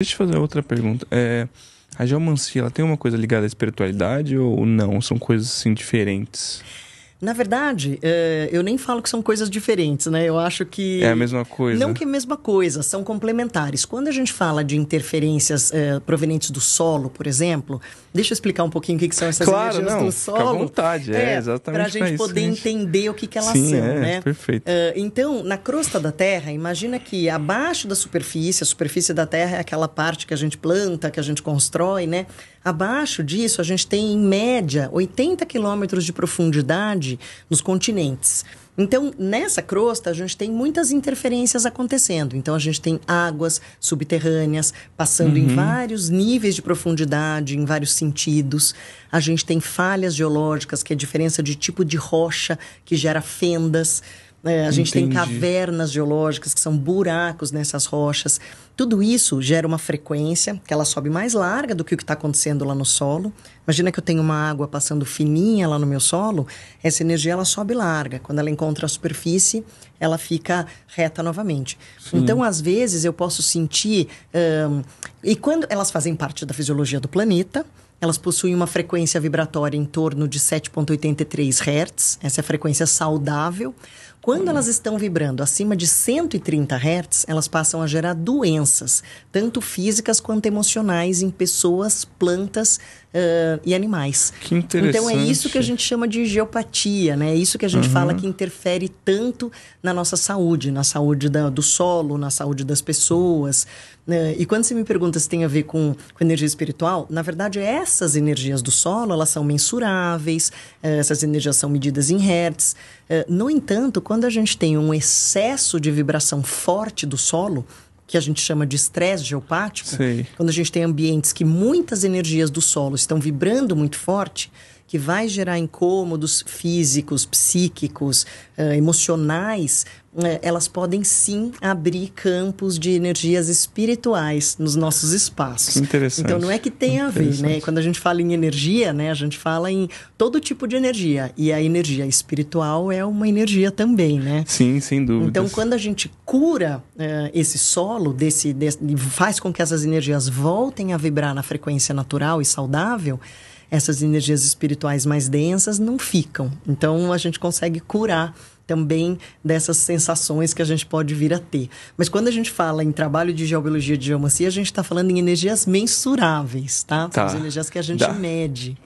Deixa eu fazer outra pergunta. A geomancia, ela tem uma coisa ligada à espiritualidade ou não? São coisas, assim, diferentes? Na verdade, eu nem falo que são coisas diferentes, né? Eu acho que... É a mesma coisa? Não que é a mesma coisa, são complementares. Quando a gente fala de interferências provenientes do solo, por exemplo, deixa eu explicar um pouquinho o que são essas energias do solo. Fica à vontade, exatamente. Para a gente poder entender o que elas Sim, são, né? Perfeito. Então, na crosta da Terra, imagina que abaixo da superfície, a superfície da Terra é aquela parte que a gente planta, que a gente constrói, né? Abaixo disso, a gente tem, em média, 80 quilômetros de profundidade nos continentes. Então, nessa crosta, a gente tem muitas interferências acontecendo. Então, a gente tem águas subterrâneas passando em vários níveis de profundidade, em vários sentidos. A gente tem falhas geológicas, que é a diferença de tipo de rocha que gera fendas. A gente tem cavernas geológicas, que são buracos nessas rochas. Tudo isso gera uma frequência, que ela sobe mais larga do que o que está acontecendo lá no solo. Imagina que eu tenho uma água passando fininha lá no meu solo, essa energia ela sobe larga. Quando ela encontra a superfície, ela fica reta novamente. Sim. Então, às vezes, eu posso sentir... E quando elas fazem parte da fisiologia do planeta... Elas possuem uma frequência vibratória em torno de 7,83 Hz. Essa é a frequência saudável. Quando elas estão vibrando acima de 130 Hz, elas passam a gerar doenças, tanto físicas quanto emocionais, em pessoas, plantas e animais. Que interessante. Então, é isso que a gente chama de geopatia, né? É isso que a gente fala que interfere tanto na nossa saúde, na saúde do solo, na saúde das pessoas. E quando você me pergunta se tem a ver com energia espiritual, na verdade, essas energias do solo, elas são mensuráveis, essas energias são medidas em hertz. No entanto, quando a gente tem um excesso de vibração forte do solo, que a gente chama de estresse geopático, quando a gente tem ambientes que muitas energias do solo estão vibrando muito forte, que vai gerar incômodos físicos, psíquicos, emocionais, elas podem sim abrir campos de energias espirituais nos nossos espaços. Que interessante. Então, não é que tem a ver, né? Quando a gente fala em energia, né? A gente fala em todo tipo de energia. E a energia espiritual é uma energia também, né? Sim, sem dúvida. Então, quando a gente cura esse solo, faz com que essas energias voltem a vibrar na frequência natural e saudável, essas energias espirituais mais densas não ficam. Então, a gente consegue curar também dessas sensações que a gente pode vir a ter. Mas quando a gente fala em trabalho de geobiologia, de geomancia, a gente está falando em energias mensuráveis, tá? São as energias que a gente mede.